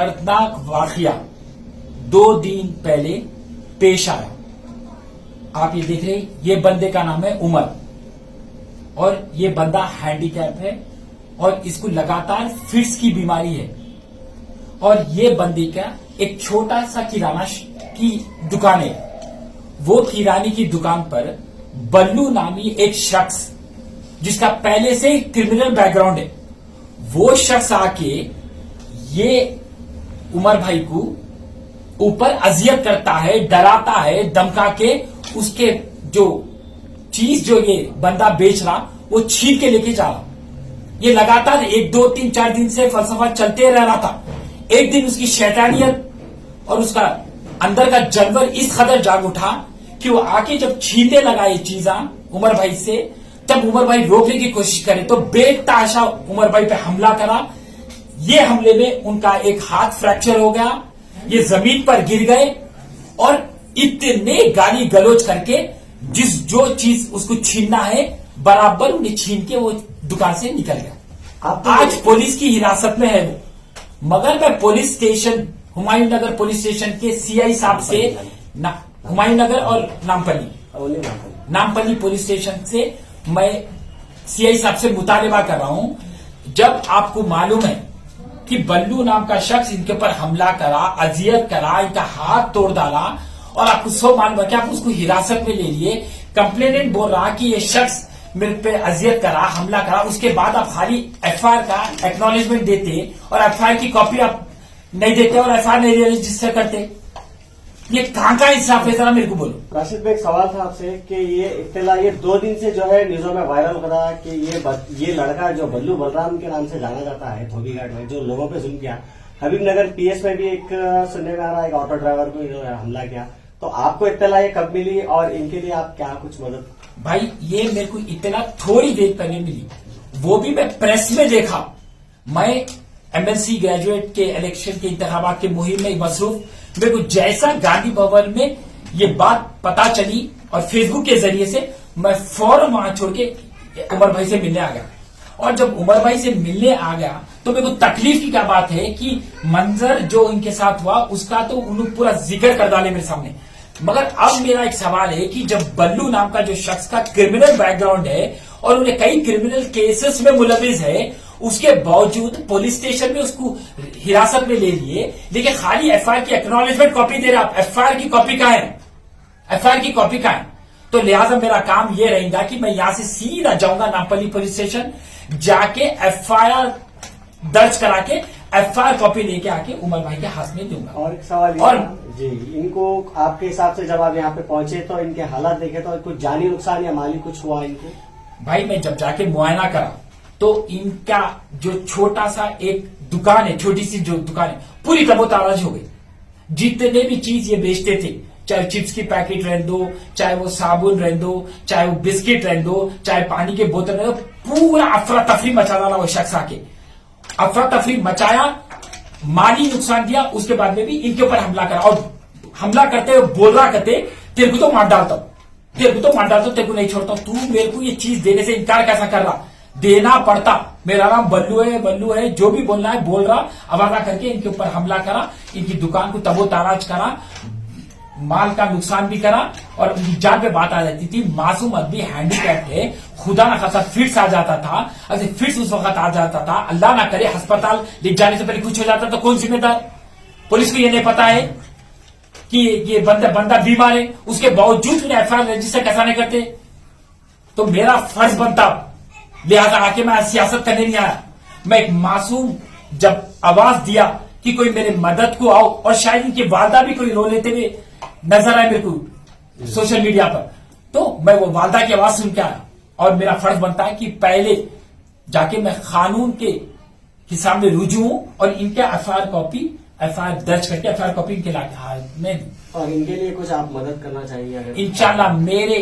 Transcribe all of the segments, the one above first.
दर्दनाक वाकया 2 दिन पहले पेश आया। आप ये देख रहे हैं, ये बंदे का नाम है उमर और ये बंदा हैंडीकैप है और इसको लगातार फिट्स की बीमारी है। और ये बंदे का एक छोटा सा किराना की दुकान है। वो किराने की दुकान पर बल्लू नामी एक शख्स, जिसका पहले से क्रिमिनल बैकग्राउंड है, वो शख्स आके ये उमर भाई को ऊपर अजियत करता है, डराता है, धमका के उसके जो चीज जो ये बंदा बेच रहा वो छीन के लेके जा रहा। ये लगातार 1, 2, 3, 4 दिन से फलसफा चलते रह रहा था। एक दिन उसकी शैतानियत और उसका अंदर का जानवर इस कदर जाग उठा कि वो आके जब छीनने लगा ये चीजा उमर भाई से, तब उमर भाई रोकने की कोशिश करे तो बेतहाशा उमर भाई पे हमला करा। ये हमले में उनका एक हाथ फ्रैक्चर हो गया, ये जमीन पर गिर गए और इतने गाली गलोच करके जो चीज उसको छीनना है बराबर उन्हें छीन के वो दुकान से निकल गया। आज पुलिस की हिरासत में है वो, मगर मैं पुलिस स्टेशन हुमायूं नगर पुलिस स्टेशन के सीआई साहब से हुमायूं नगर और नामपल्ली पुलिस स्टेशन से मैं सीआई साहब से मुतालिबा कर रहा हूं। जब आपको मालूम है कि बल्लू नाम का शख्स इनके ऊपर हमला करा, अजियत करा, इनका हाथ तोड़ डाला और आपको सो मालूम है कि आप उसको हिरासत में ले लिए, कंप्लेनेंट बोल रहा कि ये शख्स मेरे पे अजियत करा, हमला करा, उसके बाद आप खाली एफआईआर का एक्नॉलेजमेंट देते और एफआईआर की कॉपी आप नहीं देते और एफआईआर नहीं रजिस्टर करते। ये कहां का इंसाफ है, जरा मेरे को बोलो। राशिद भाई, एक सवाल था आपसे कि ये इत्तला ये 2 दिन से जो है न्यूजों में वायरल हो रहा है कि ये लड़का जो बल्लू बलराम के नाम से जाना जाता है धोबी घाट में, जो लोगों पे जुल्म किया, हबीब नगर पीएस में भी एक सुनने में आ रहा है, एक ऑटो ड्राइवर को इन्होंने हमला किया। तो आपको इत्तला ये कब मिली और इनके लिए आप क्या कुछ मदद? भाई ये मेरे को इत्तला थोड़ी देर पहले मिली, वो भी मैं प्रेस में देखा। मैं एमएलसी ग्रेजुएट के इलेक्शन के इंतखाबात के मुहिम में मसरूफ, मेरे को जैसा गांधी भवन में ये बात पता चली और फेसबुक के जरिए से मैं फौरन वहां छोड़ के उमर भाई से मिलने आ गया। और जब उमर भाई से मिलने आ गया तो मेरे को तकलीफ की क्या बात है कि मंजर जो इनके साथ हुआ उसका तो उन्होंने पूरा जिक्र कर डाले मेरे सामने। मगर अब मेरा एक सवाल है कि जब बल्लू नाम का जो शख्स का क्रिमिनल बैकग्राउंड है और उन्हें कई क्रिमिनल केसेस में मुलविस है, उसके बावजूद पुलिस स्टेशन में उसको हिरासत में ले लिए, लेकिन खाली एफआईआर की एक्नॉलेजमेंट कॉपी दे रहे आप। एफआईआर की कॉपी कहां है? एफआईआर की कॉपी कहां है? तो लिहाजा मेरा काम यह रहेगा कि मैं यहां से सीधा जाऊंगा नामपल्ली पुलिस स्टेशन, जाके एफआईआर दर्ज करा के एफआईआर कॉपी लेके आके उमर भाई के हाथ में दूंगा। और एक सवाल और जी, इनको आपके हिसाब से जब आप यहाँ पे पहुंचे तो इनके हालात देखे तो कुछ जानी नुकसान या माली कुछ हुआ इनको? भाई मैं जब जाके मुआयना करा तो इनका जो छोटा सा एक दुकान है, छोटी सी जो दुकान है, पूरी तबोताराज हो गई। जितने भी चीज ये बेचते थे, चाहे चिप्स की पैकेट रहने दो, चाहे वो साबुन रहने दो, चाहे वो बिस्किट रहने दो, चाहे पानी के बोतल रहने दो, पूरा अफरा तफरी मचा डाला वो शख्स आके। अफरा तफरी मचाया, माली नुकसान दिया, उसके बाद में भी इनके ऊपर हमला करा और हमला करते हुए बोल रहा करते तेरे को तो मार डालता हूं, तेरे को तो मार डालता हूं, तेरे को नहीं छोड़ता हूं। तू मेरे को ये चीज देने से इनकार कैसा कर रहा? देना पड़ता। मेरा नाम बल्लू है, जो भी बोलना है बोल रहा, आवारा करके इनके ऊपर हमला करा, इनकी दुकान को तबोताराज करा, माल का नुकसान भी करा और उनकी जान पे बात आ जाती थी। मासूम आदमी हैंडीकैप है, खुदा ना खासा फिट्स आ जाता था, अगर फिट्स उस वक्त आ जाता था, अल्लाह ना करे अस्पताल ले जाने से पहले कुछ हो जाता तो कौन जिम्मेदार? पुलिस को ये नहीं पता है कि ये बंदा बीमार है, उसके बावजूद उन्हें एफआईआर रजिस्टर कैसा नहीं करते? तो मेरा फर्ज बनता, लिहाजा आके मैं सियासत करने नहीं आया। मैं एक मासूम जब आवाज दिया कि कोई मेरे मदद को आओ, और शायद इनकी वालदा भी कोई रो लेते हुए नजर आए मेरे को सोशल मीडिया पर, तो मैं वो वालदा की आवाज सुन के आया। और मेरा फर्ज बनता है कि पहले जाके मैं कानून के सामने रुजू हूं और इनके एफआईआर दर्ज करके एफआईआर कॉपी इनके हाथ में दूं। और इनके लिए कुछ आप मदद करना चाहिए? इंशाल्लाह मेरे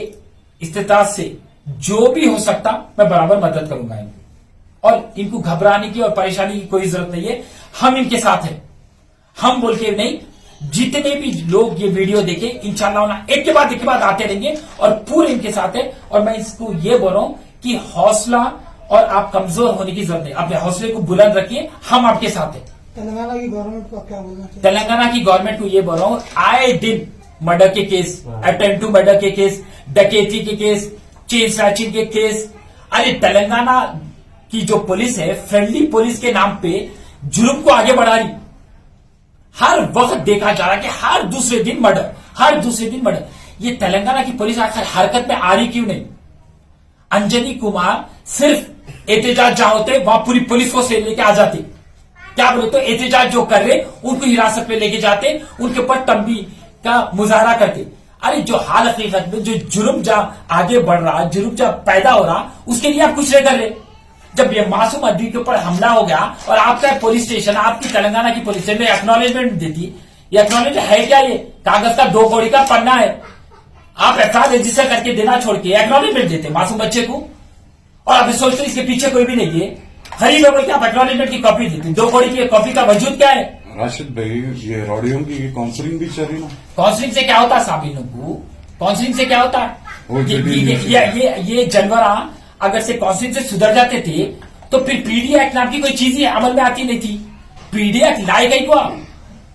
इस्तेताअत से जो भी हो सकता मैं बराबर मदद करूंगा इनको। और इनको घबराने की और परेशानी की कोई जरूरत नहीं है, हम इनके साथ हैं। हम बोल के नहीं, जितने भी लोग ये वीडियो देखे इंशाल्लाह एक के बाद आते रहेंगे और पूरे इनके साथ है। और मैं इसको ये बोल रहा हूं कि हौसला और आप कमजोर होने की जरूरत नहीं, अपने हौसले को बुलंद रखिए, हम आपके साथ हैं। तेलंगाना की गवर्नमेंट को आप क्या बोलना चाहिए? तेलंगाना की गवर्नमेंट को ये बोल रहा हूँ, आए दिन मर्डर के केस, अटेम्प्ट टू मर्डर के केस, डकैती के केस, चेन स्नैचिंग के केस। अरे तेलंगाना की जो पुलिस है, फ्रेंडली पुलिस के नाम पे जुर्म को आगे बढ़ा रही। हर वक्त देखा जा रहा है कि हर दूसरे दिन मर्डर, हर दूसरे दिन मर्डर। ये तेलंगाना की पुलिस आखिर हरकत में आ रही क्यों नहीं? अंजनी कुमार सिर्फ एहतजाज जहां होते वहां पूरी पुलिस को से लेके आ जाते। क्या बोले तो एहतजाज जो कर रहे उनको हिरासत में लेके जाते, उनके ऊपर तंबी का मुजाहरा करते। अरे जो हाल हकीकत में जो जुर्म जहां आगे बढ़ रहा, जुर्म जहां पैदा हो रहा, उसके लिए आप कुछ नहीं कर रहे। जब ये मासूम आदमी के ऊपर हमला हो गया और आपका पुलिस स्टेशन, आपकी तेलंगाना की पुलिस स्टेशन में एक्नॉलेजमेंट देती, ये एक्नॉलेजमेंट है क्या? ये कागज का 2 कौड़ी का पन्ना है। आप एफआईआर रजिस्टर करके देना छोड़ के एक्नॉलेजमेंट देते मासूम बच्चे को, और आप सोचते इसके पीछे कोई भी नहीं है। गरीब है बोल आप एक्नॉलेजमेंट की कॉपी देते, 2 कौड़ी की कॉपी का वजूद क्या है? राशिद भाई, ये रॉडियों की काउंसलिंग भी चल रही ना। काउंसलिंग से क्या होता है साहब? इन लोगों को काउंसलिंग से क्या होता है? वो ये जानवरा अगर से काउंसलिंग से सुधर जाते थे तो फिर पीडी एक्ट नाम की कोई चीज ही अमल में आती नहीं थी। पीडी एक्ट लाए गई को आप,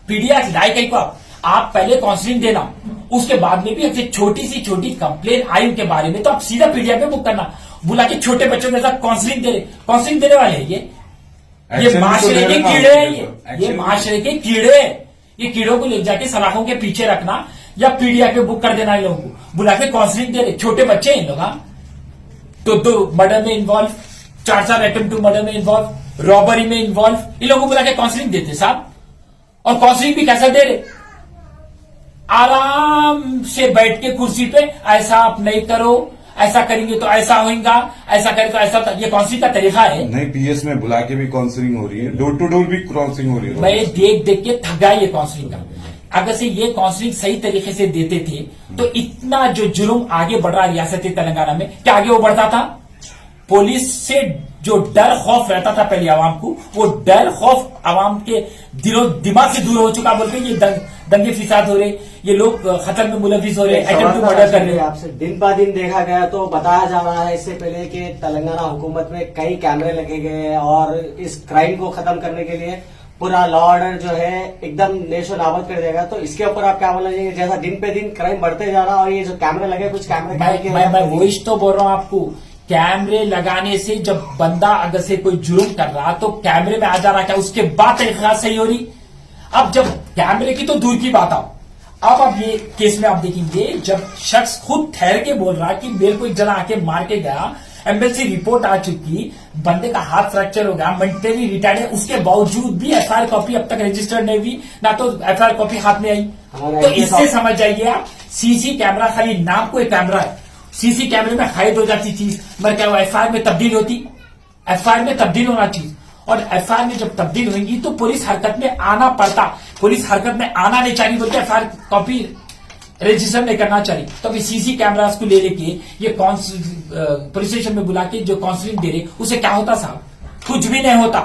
पीडी एक्ट लाए गई को आप पहले काउंसलिंग देना, उसके बाद में भी अगर छोटी सी छोटी कंप्लेन आई उनके बारे में तो आप सीधा पीडीएफ में बुक करना, बुला के छोटे बच्चों के साथ काउंसलिंग दे रहे, काउंसलिंग देने वाले हैं ये माशरे के कीड़े हैं, ये माशरे के कीड़े। ये कीड़ों को ले जाके सलाखों के पीछे रखना या पीडीएफ में बुक कर देना इन लोगों को, बुला के काउंसलिंग दे रहे। छोटे बच्चे हैं इन लोग, तो 2 मर्डर में इन्वॉल्व, 4 अटेम्प्ट टू मर्डर में इन्वॉल्व, रॉबरी में इन्वॉल्व, इन लोगों को बुला के काउंसलिंग देते साहब। और काउंसलिंग भी कैसा दे रहे? आराम से बैठ के कुर्सी पे, ऐसा आप नहीं करो, ऐसा करेंगे तो ऐसा होगा, ऐसा करें तो ऐसा। ये काउंसलिंग का तरीका है? नहीं, पीएस में बुला के भी काउंसलिंग हो रही है, डोर टू डोर भी काउंसलिंग हो रही है। मैं देख देख के थक गया ये काउंसलिंग का। अगर से ये काउंसलिंग सही तरीके से देते थे तो इतना जो जुर्म आगे बढ़ रहा रियासती तेलंगाना में, क्या आगे वो बढ़ता था? पुलिस से जो डर खौफ रहता था पहले आवाम को, वो डर खौफ आवाम के दिमाग से दूर हो चुका। बोलते ये दंगे फिसाद हो रहे, ये लोग खतर में मुलविस हो रहे, अटेम्प्ट टू मर्डर कर रहे। आपसे दिन ब दिन देखा गया तो बताया जा रहा है इससे पहले कि तेलंगाना हुकूमत में कई कैमरे लगे गए हैं और इस क्राइम को खत्म करने के लिए पूरा लॉ ऑर्डर जो है एकदम नेशो नाबद कर देगा। तो इसके ऊपर आप क्या बोलना चाहिए? जैसा दिन पे दिन क्राइम बढ़ते जा रहा है और ये जो कैमरे लगे, कुछ कैमरे मैं वही तो बोल रहा हूँ आपको, कैमरे लगाने से जब बंदा अगर से कोई जुर्म कर रहा तो कैमरे में आ जा रहा, क्या उसके बाद तरीका सही हो रही? अब जब कैमरे की तो दूर की बात आओ, अब आप ये केस में आप देखेंगे जब शख्स खुद ठहर के बोल रहा कि मेरे को एक जना आके मार के गया, एमएलसी रिपोर्ट आ चुकी, बंदे का हाथ फ्रैक्चर हो गया, मेंटली रिटायर्ड है, उसके बावजूद भी एफआईआर कॉपी अब तक रजिस्टर्ड नहीं हुई, ना तो एफआईआर कॉपी हाथ में आई। तो इससे समझ जाइए आप, सीसी कैमरा खाली नाम को एक कैमरा है, सीसी कैमरे में हाइड हो जाती चीज, मगर क्या वो एफआईआर में तब्दील होती? एफआईआर में तब्दील होना चीज, और एफआईआर में जब तब्दील होंगी तो पुलिस हरकत में आना पड़ता। पुलिस हरकत में आना नहीं चाहिए बोलते एफआईआर कॉपी रजिस्टर नहीं करना चाहिए। तो अभी सीसी कैमरा को ले लेके ये पुलिस स्टेशन में बुला के जो काउंसलिंग दे रहे, उसे क्या होता साहब? कुछ भी नहीं होता।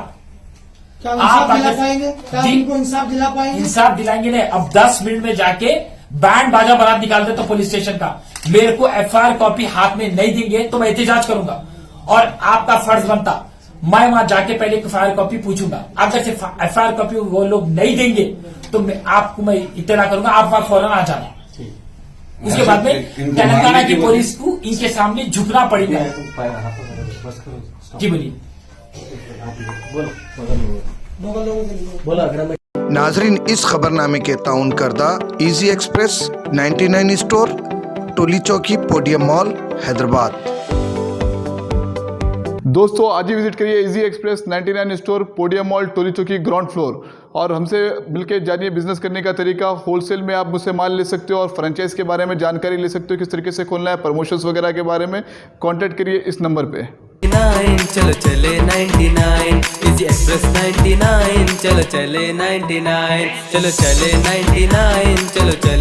क्या इंसाफ दिला पाएंगे? क्या उनको इंसाफ दिला पाएंगे? इंसाफ दिलाएंगे नहीं। अब 10 मिनट में जाके बैंड बाजा बारात निकाल दे तो पुलिस स्टेशन का, मेरे को एफआईआर कॉपी हाथ में नहीं देंगे तो मैं एहतजाज करूंगा, और आपका फर्ज बनता मैं वहां जाके पहले एफआईआर कॉपी पूछूंगा। अगर से एफआईआर कॉपी वो लोग नहीं देंगे तो मैं इतना करूंगा, आप वहां फौरन आ जाना। उसके बाद में तेलंगाना की पुलिस को इनके सामने झुकना पड़ेगा। जी बोलिए। नाजरीन, इस खबरनामे के ताउन करदा इजी एक्सप्रेस 99 स्टोर, टोली चौकी, पोडियम मॉल, हैदराबाद। दोस्तों, आज ही विजिट करिए easy express 99 store, podium mall, Toli Chowki, ground floor, और हमसे मिलकर जानिए बिजनेस करने का तरीका। होलसेल में आप मुझसे माल ले सकते हो और फ्रेंचाइज के बारे में जानकारी ले सकते हो, किस तरीके से खोलना है, प्रमोशंस वगैरह के बारे में। कांटेक्ट करिए इस नंबर पे। 99 चलो चले 99 इजी एक्सप्रेस 99 चलो चले 99 चलो चले 99 चलो चले